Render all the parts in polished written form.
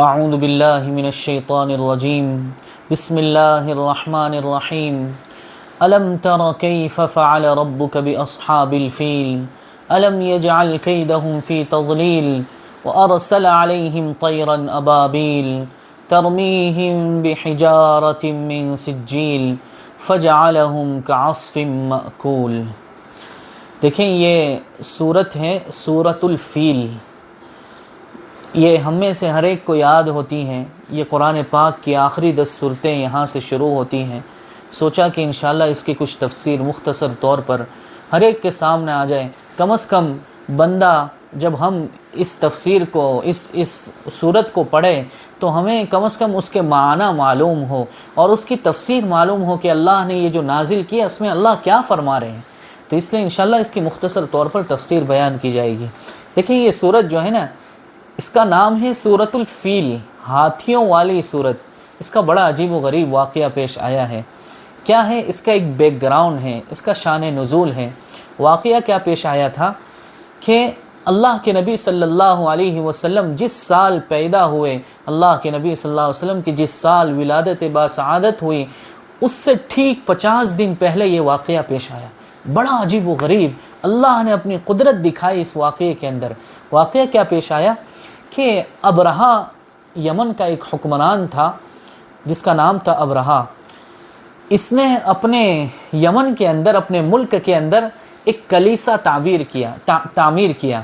اعوذ باللہ من الشیطان الرجیم بسم اللہ الرحمن الرحیم الم تر کیف فعل ربک باصحاب الفیل الم یجعل کیدہم فی تضلیل وارسل علیہم طیرا ابابیل ترمیہم بحجارۃ من سجیل فجعلہم کعصف مأکول۔ دیکھیں یہ سورت ہے سورۃ الفیل، یہ ہم میں سے ہر ایک کو یاد ہوتی ہیں۔ یہ قرآن پاک کی آخری 10 صورتیں یہاں سے شروع ہوتی ہیں۔ سوچا کہ انشاءاللہ اس کی کچھ تفسیر مختصر طور پر ہر ایک کے سامنے آ جائے۔ کم از کم بندہ جب ہم اس تفسیر کو اس صورت کو پڑھے تو ہمیں کم از کم اس کے معنی معلوم ہو اور اس کی تفسیر معلوم ہو کہ اللہ نے یہ جو نازل کیا اس میں اللہ کیا فرما رہے ہیں۔ تو اس لیے انشاءاللہ اس کی مختصر طور پر تفسیر بیان کی جائے گی۔ دیکھیں یہ صورت جو ہے نا، اس کا نام ہے سورۃ الفیل، ہاتھیوں والی صورت۔ اس کا بڑا عجیب و غریب واقعہ پیش آیا ہے۔ کیا ہے اس کا ایک بیک گراؤنڈ ہے، اس کا شان نزول ہے۔ واقعہ کیا پیش آیا تھا کہ اللہ کے نبی صلی اللہ علیہ وسلم جس سال پیدا ہوئے، اللہ کے نبی صلی اللہ علیہ وسلم کی جس سال ولادت باسعادت ہوئی، اس سے ٹھیک 50 دن پہلے یہ واقعہ پیش آیا۔ بڑا عجیب و غریب، اللہ نے اپنی قدرت دکھائی اس واقعے کے اندر۔ واقعہ کیا پیش آیا کہ ابرہہ یمن کا ایک حکمران تھا جس کا نام تھا ابرہہ۔ اس نے اپنے یمن کے اندر، اپنے ملک کے اندر ایک کلیسا تعمیر کیا۔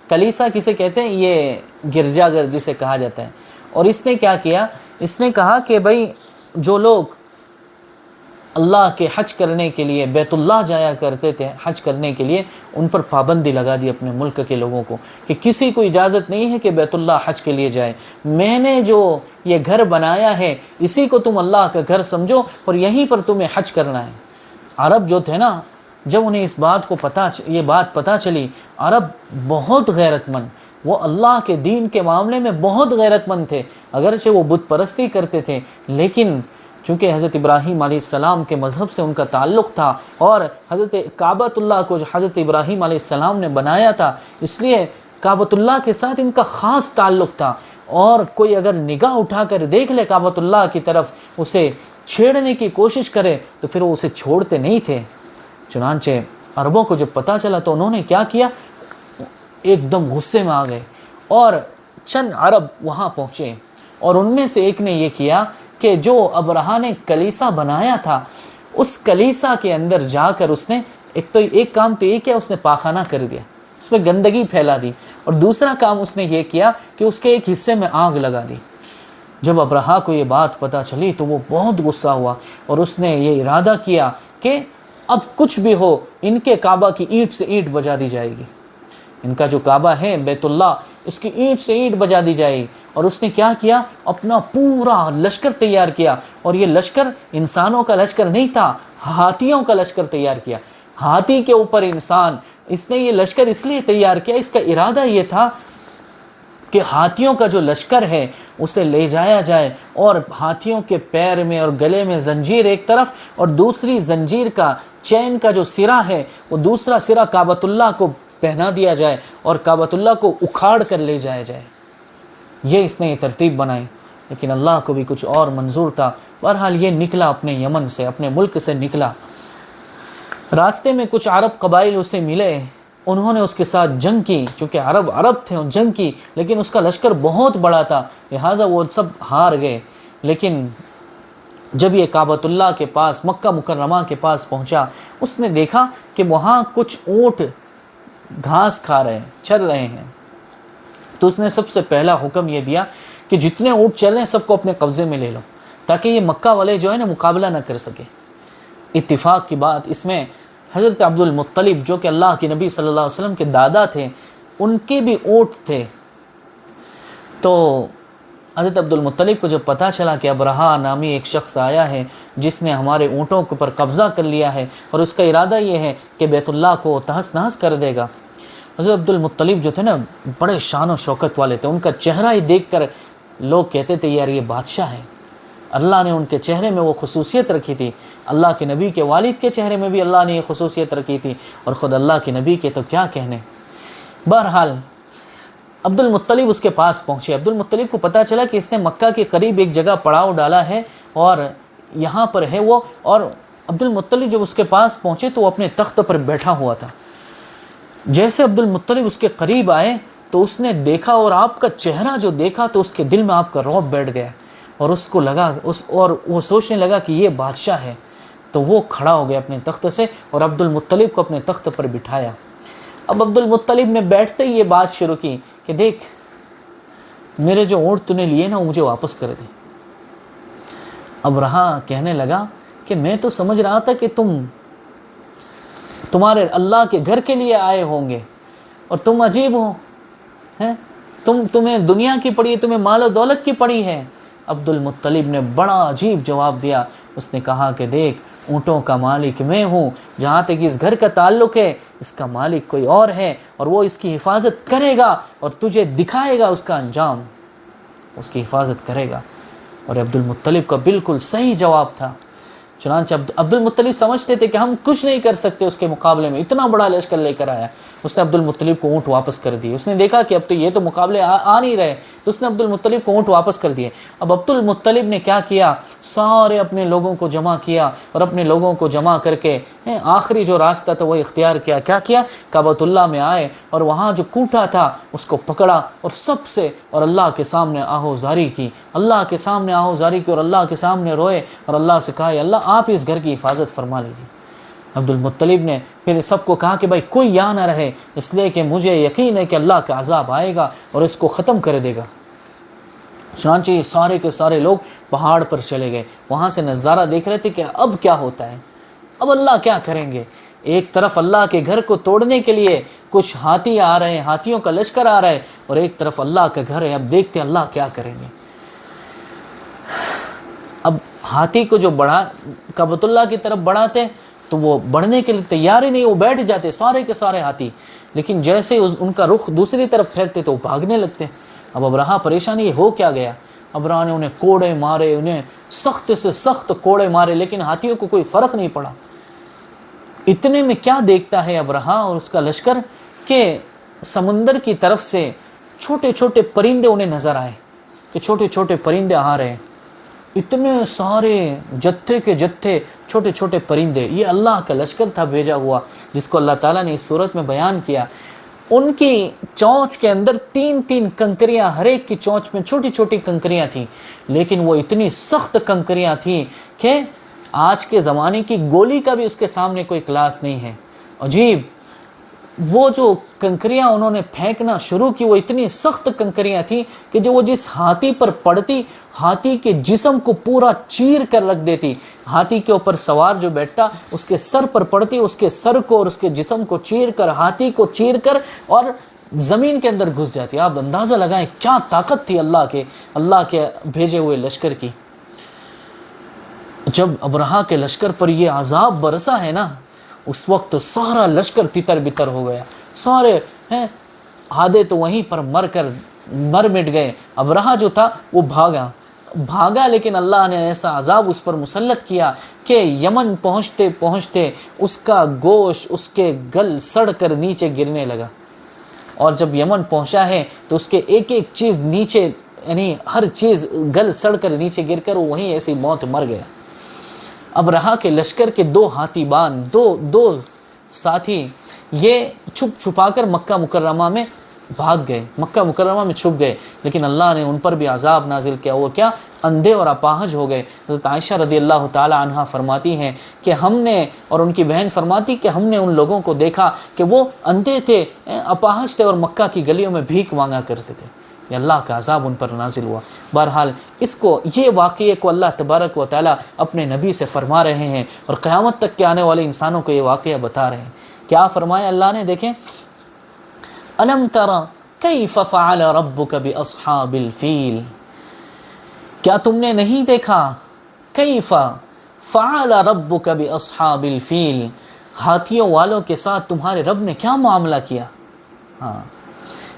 کلیسا کسے کہتے ہیں؟ یہ گرجا گھر جسے کہا جاتا ہے۔ اور اس نے کیا کیا؟ اس نے کہا کہ بھائی جو لوگ اللہ کے حج کرنے کے لیے بیت اللہ جایا کرتے تھے حج کرنے کے لیے، ان پر پابندی لگا دی اپنے ملک کے لوگوں کو کہ کسی کو اجازت نہیں ہے کہ بیت اللہ حج کے لیے جائے۔ میں نے جو یہ گھر بنایا ہے اسی کو تم اللہ کا گھر سمجھو اور یہیں پر تمہیں حج کرنا ہے۔ عرب جو تھے نا، جب انہیں اس بات کو یہ بات پتہ چلی، عرب بہت غیرت مند، وہ اللہ کے دین کے معاملے میں بہت غیرت مند تھے۔ اگرچہ وہ بت پرستی کرتے تھے، لیکن چونکہ حضرت ابراہیم علیہ السلام کے مذہب سے ان کا تعلق تھا اور حضرت کعبۃ اللہ کو جو حضرت ابراہیم علیہ السلام نے بنایا تھا، اس لیے کعبۃ اللہ کے ساتھ ان کا خاص تعلق تھا۔ اور کوئی اگر نگاہ اٹھا کر دیکھ لے کعبۃ اللہ کی طرف، اسے چھیڑنے کی کوشش کرے تو پھر وہ اسے چھوڑتے نہیں تھے۔ چنانچہ عربوں کو جب پتہ چلا تو انہوں نے کیا کیا، ایک دم غصے میں آ گئے اور چند عرب وہاں پہنچے اور ان میں سے ایک نے یہ کیا کہ جو ابرہہ نے کلیسا بنایا تھا اس کلیسا کے اندر جا کر اس نے ایک کام تو یہ کیا، اس نے پاخانہ کر دیا، اس میں گندگی پھیلا دی، اور دوسرا کام اس نے یہ کیا کہ اس کے ایک حصے میں آگ لگا دی۔ جب ابرہہ کو یہ بات پتہ چلی تو وہ بہت غصہ ہوا اور اس نے یہ ارادہ کیا کہ اب کچھ بھی ہو ان کے کعبہ کی اینٹ سے اینٹ بجا دی جائے گی۔ ان کا جو کعبہ ہے بیت اللہ، اس کی اینٹ سے اینٹ بجا دی جائے۔ اور اس نے کیا کیا، اپنا پورا لشکر تیار کیا، اور یہ لشکر انسانوں کا لشکر نہیں تھا، ہاتھیوں کا لشکر تیار کیا، ہاتھی کے اوپر انسان۔ اس نے یہ لشکر اس لیے تیار کیا، اس کا ارادہ یہ تھا کہ ہاتھیوں کا جو لشکر ہے اسے لے جایا جائے اور ہاتھیوں کے پیر میں اور گلے میں زنجیر ایک طرف، اور دوسری زنجیر کا چین کا جو سرا ہے وہ دوسرا سرا کعبۃ اللہ کو پہنا دیا جائے اور کعبۃ اللہ کو اکھاڑ کر لے جایا جائے۔ یہ اس نے یہ ترتیب بنائی، لیکن اللہ کو بھی کچھ اور منظور تھا۔ بہرحال یہ نکلا اپنے یمن سے، اپنے ملک سے نکلا۔ راستے میں کچھ عرب قبائل اسے ملے، انہوں نے اس کے ساتھ جنگ کی، چونکہ عرب تھے، جنگ کی، لیکن اس کا لشکر بہت بڑا تھا، لہٰذا وہ سب ہار گئے۔ لیکن جب یہ کعبۃ اللہ کے پاس، مکہ مکرمہ کے پاس پہنچا، اس نے دیکھا کہ وہاں کچھ اونٹ گھاس کھا رہے ہیں، چر رہے ہیں۔ تو اس نے سب سے پہلا حکم یہ دیا کہ جتنے اونٹ چل رہے ہیں سب کو اپنے قبضے میں لے لو، تاکہ یہ مکہ والے جو ہے نا مقابلہ نہ کر سکے۔ اتفاق کی بات اس میں حضرت عبد المطلب جو کہ اللہ کے نبی صلی اللہ علیہ وسلم کے دادا تھے، ان کے بھی اونٹ تھے۔ تو حضرت عبد المطلب کو جب پتہ چلا کہ ابرہہ نامی ایک شخص آیا ہے جس نے ہمارے اونٹوں کے اوپر قبضہ کر لیا ہے اور اس کا ارادہ یہ ہے کہ بیت اللہ کو تہس نہس کر دے گا، حضرت عبد المطلب جو تھے نا بڑے شان و شوکت والے تھے، ان کا چہرہ ہی دیکھ کر لوگ کہتے تھے یار یہ بادشاہ ہے۔ اللہ نے ان کے چہرے میں وہ خصوصیت رکھی تھی، اللہ کے نبی کے والد کے چہرے میں بھی اللہ نے یہ خصوصیت رکھی تھی، اور خود اللہ کے نبی کے تو کیا کہنے۔ بہرحال عبد المطلب اس کے پاس پہنچے. عبد المطلب کو پتہ چلا کہ اس نے مکہ کے قریب ایک جگہ پڑاؤ ڈالا ہے اور یہاں پر ہے وہ. اور عبد المطلب جب اس کے پاس پہنچے تو وہ اپنے تخت پر بیٹھا ہوا تھا. جیسے عبد المطلب اس کے قریب آئے تو اس نے دیکھا اور آپ کا چہرہ جو دیکھا تو اس کے دل میں آپ کا رعب بیٹھ گیا اور اس کو لگا اور وہ سوچنے لگا کہ یہ بادشاہ ہے. تو وہ کھڑا ہو گیا اپنے تخت سے اور عبد المطلب کو اپنے تخت پر بٹھایا. اب عبد المطلب نے بیٹھتے ہی یہ بات شروع کی کہ دیکھ میرے جو اونٹ تو نے لیے نا وہ مجھے واپس کر دے. ابرہہ کہنے لگا کہ میں تو سمجھ رہا تھا کہ تمہارے اللہ کے گھر کے لیے آئے ہوں گے اور تم عجیب ہو ہیں, تمہیں دنیا کی پڑی ہے, تمہیں مال و دولت کی پڑی ہے. عبد المطلب نے بڑا عجیب جواب دیا. اس نے کہا کہ دیکھ اونٹوں کا مالک میں ہوں, جہاں تک اس گھر کا تعلق ہے اس کا مالک کوئی اور ہے اور وہ اس کی حفاظت کرے گا اور تجھے دکھائے گا اس کا انجام, اس کی حفاظت کرے گا. اور عبد المطلب کا بالکل صحیح جواب تھا. چنانچہ عبد المطلب سمجھتے تھے کہ ہم کچھ نہیں کر سکتے اس کے مقابلے میں, اتنا بڑا لشکر لے کر آیا. اس نے عبد المطلب کو اونٹ واپس کر دیے. اس نے دیکھا کہ اب تو یہ تو مقابلے آ نہیں رہے, تو اس نے عبد المطلب کو اونٹ واپس کر دیے. اب عبد المطلب نے کیا کیا, سارے اپنے لوگوں کو جمع کیا اور اپنے لوگوں کو جمع کر کے آخری جو راستہ تھا وہ اختیار کیا. کیا کیا, کعبۃ اللہ میں آئے اور وہاں جو کوٹا تھا اس کو پکڑا اور سب سے اور اللہ کے سامنے آہوزاری کی, اللہ کے سامنے آہوزاری کی اور اللہ کے سامنے روئے اور اللہ سے کہا اللہ آپ اس گھر کی حفاظت فرما لیجیے. عبد المطلب نے پھر سب کو کہا کہ بھائی کوئی یہاں نہ رہے, اس لیے کہ مجھے یقین ہے کہ اللہ کا عذاب آئے گا اور اس کو ختم کر دے گا. چنانچہ یہ سارے کے سارے لوگ پہاڑ پر چلے گئے, وہاں سے نظارہ دیکھ رہے تھے کہ اب کیا ہوتا ہے, اب اللہ کیا کریں گے. ایک طرف اللہ کے گھر کو توڑنے کے لیے کچھ ہاتھی آ رہے ہیں, ہاتھیوں کا لشکر آ رہا ہے, اور ایک طرف اللہ کا گھر ہے. اب دیکھتے اللہ کیا کریں گے. اب ہاتھی کو جو کعبۃ اللہ کی طرف بڑھاتے تو وہ بڑھنے کے لیے تیار ہی نہیں, وہ بیٹھ جاتے سارے کے سارے ہاتھی, لیکن جیسے ان کا رخ دوسری طرف پھیرتے تو وہ بھاگنے لگتے. اب ابرہہ پریشانی ہو کیا گیا. ابرہہ نے انہیں کوڑے مارے, انہیں سخت سے سخت کوڑے مارے, لیکن ہاتھیوں کو کوئی فرق نہیں پڑا. اتنے میں کیا دیکھتا ہے ابرہہ اور اس کا لشکر کہ سمندر کی طرف سے چھوٹے چھوٹے پرندے انہیں نظر آئے, کہ چھوٹے چھوٹے پرندے آ رہے ہیں. اتنے سارے جتھے کے جتھے چھوٹے چھوٹے پرندے, یہ اللہ کا لشکر تھا بھیجا ہوا, جس کو اللہ تعالیٰ نے اس صورت میں بیان کیا. ان کی چونچ کے اندر 3 کنکریاں, ہر ایک کی چونچ میں چھوٹی چھوٹی کنکریاں تھیں, لیکن وہ اتنی سخت کنکریاں تھیں کہ آج کے زمانے کی گولی کا بھی اس کے سامنے کوئی کلاس نہیں ہے. عجیب, وہ جو کنکریاں انہوں نے پھینکنا شروع کی وہ اتنی سخت کنکریاں تھیں کہ جو وہ جس ہاتھی پر پڑتی ہاتھی کے جسم کو پورا چیر کر رکھ دیتی. ہاتھی کے اوپر سوار جو بیٹھتا اس کے سر پر پڑتی, اس کے سر کو اور اس کے جسم کو چیر کر, ہاتھی کو چیر کر اور زمین کے اندر گھس جاتی. آپ اندازہ لگائیں کیا طاقت تھی اللہ کے بھیجے ہوئے لشکر کی. جب ابرہہ کے لشکر پر یہ عذاب برسا ہے نا, اس وقت سارا لشکر تتر بتر ہو گیا. سارے آدھے تو وہیں پر مر مٹ گئے. ابرہہ جو تھا وہ بھاگا, لیکن اللہ نے ایسا عذاب اس پر مسلط کیا کہ یمن پہنچتے پہنچتے اس کا گوشت اس کے گل سڑ کر نیچے گرنے لگا. اور جب یمن پہنچا ہے تو اس کے ایک ایک چیز نیچے, یعنی ہر چیز گل سڑ کر نیچے گر کر وہیں ایسی موت مر گیا. ابرہہ کے لشکر کے 2 ہاتھی بان, دو ساتھی, یہ چھپ چھپا کر مکہ مکرمہ میں بھاگ گئے, مکہ مکرمہ میں چھپ گئے, لیکن اللہ نے ان پر بھی عذاب نازل کیا. وہ کیا, اندھے اور اپاہج ہو گئے. حضرت عائشہ رضی اللہ تعالی عنہا فرماتی ہیں کہ ہم نے, اور ان کی بہن فرماتی کہ ہم نے ان لوگوں کو دیکھا کہ وہ اندھے تھے, اپاہج تھے اور مکہ کی گلیوں میں بھیک مانگا کرتے تھے. یہ اللہ کا عذاب ان پر نازل ہوا. بہرحال یہ واقعے کو اللہ تبارک و تعالی اپنے نبی سے فرما رہے ہیں اور قیامت تک کے آنے والے انسانوں کو یہ واقعہ بتا رہے ہیں. کیا فرمایا اللہ نے, دیکھیں, الم تری کیف فعل ربک باصحاب الفیل, کیا تم نے نہیں دیکھا, کیف فعل ربک باصحاب الفیل, ہاتھیوں والوں کے ساتھ تمہارے رب نے کیا معاملہ کیا. ہاں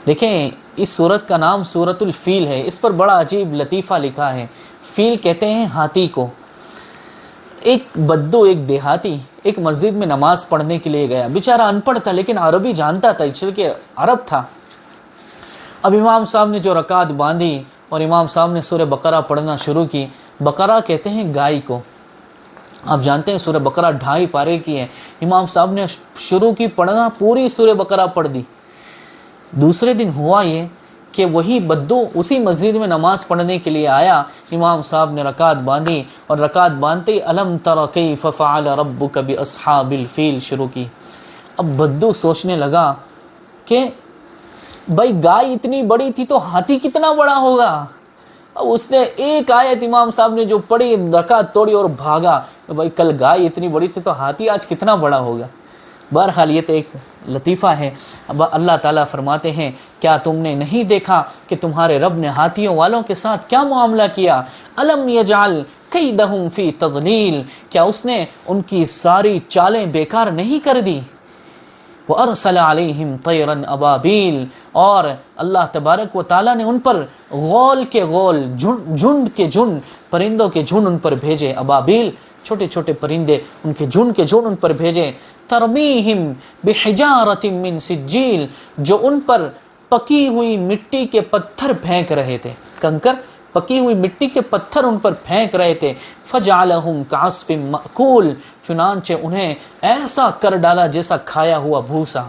دیکھیں, اس سورت کا نام سورت الفیل ہے. اس پر بڑا عجیب لطیفہ لکھا ہے. فیل کہتے ہیں ہاتھی کو. ایک بدو, ایک دیہاتی ایک مسجد میں نماز پڑھنے کے لیے گیا. بیچارہ ان پڑھ تھا لیکن عربی جانتا تھا, چونکہ عرب تھا. اب امام صاحب نے جو رکعت باندھی اور امام صاحب نے سورہ بقرہ پڑھنا شروع کی. بقرہ کہتے ہیں گائے کو. آپ جانتے ہیں سورہ بقرہ 2.5 پارے کی ہے. امام صاحب نے شروع کی پڑھنا, پوری سورہ بقرہ پڑھ دی. دوسرے دن ہوا یہ کہ وہی بدو اسی مسجد میں نماز پڑھنے کے لیے آیا. امام صاحب نے رکعت باندھی اور رکعت باندھتے ہی الم تر کیف فعل ربک باصحاب الفیل شروع کی. اب بدو سوچنے لگا کہ بھائی گائے اتنی بڑی تھی تو ہاتھی کتنا بڑا ہوگا. اب اس نے ایک آیت امام صاحب نے جو پڑھی, رکعت توڑی اور بھاگا. بھائی کل گائے اتنی بڑی تھی تو ہاتھی آج کتنا بڑا ہوگا. بہرحال یہ تو ایک لطیفہ ہے. اب اللہ تعالیٰ فرماتے ہیں کیا تم نے نہیں دیکھا کہ تمہارے رب نے ہاتھیوں والوں کے ساتھ کیا معاملہ کیا. الم یجعل کیدہم فی تضلیل, کیا اس نے ان کی ساری چالیں بیکار نہیں کر دی. وَأَرْسَلَ عَلَيْهِمْ طَيْرًا أَبَابِيلَ, اور اللہ تبارک و تعالیٰ نے ان پر غول کے غول, جھنڈ کے جھنڈ, پرندوں کے جھنڈ ان پر بھیجے. ابابیل چھوٹے چھوٹے پرندے, ان کے جھنڈ ان پر بھیجے. ترمیہم بحجارۃ من سجیل, جو ان پر پکی ہوئی مٹی کے پتھر پھینک رہے تھے. کنکر, پکی ہوئی مٹی کے پتھر ان پر پھینک رہے تھے. فجعلہم کعصف مأکول, چنانچہ انہیں ایسا کر ڈالا جیسا کھایا ہوا بھوسا.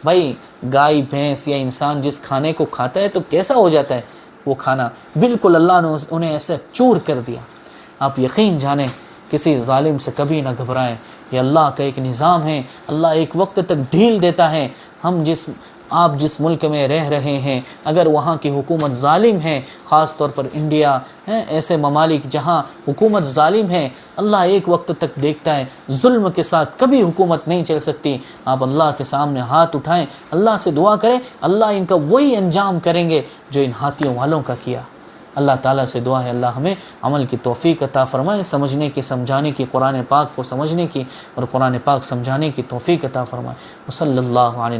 بھائی گائے بھینس یا انسان جس کھانے کو کھاتا ہے تو کیسا ہو جاتا ہے وہ کھانا, بالکل اللہ نے انہیں ایسے چور کر دیا. آپ یقین جانیں کسی ظالم سے کبھی نہ گھبرائیں, یہ اللہ کا ایک نظام ہے. اللہ ایک وقت تک ڈھیل دیتا ہے. آپ جس ملک میں رہ رہے ہیں, اگر وہاں کی حکومت ظالم ہے, خاص طور پر انڈیا, ایسے ممالک جہاں حکومت ظالم ہے, اللہ ایک وقت تک دیکھتا ہے. ظلم کے ساتھ کبھی حکومت نہیں چل سکتی. آپ اللہ کے سامنے ہاتھ اٹھائیں, اللہ سے دعا کریں, اللہ ان کا وہی انجام کریں گے جو ان ہاتھیوں والوں کا کیا. اللہ تعالیٰ سے دعا ہے اللہ ہمیں عمل کی توفیق عطا فرمائے, سمجھنے کی, سمجھانے کی, قرآن پاک کو سمجھنے کی اور قرآن پاک سمجھانے کی توفیق عطا فرمائے. وصلی اللہ علیہ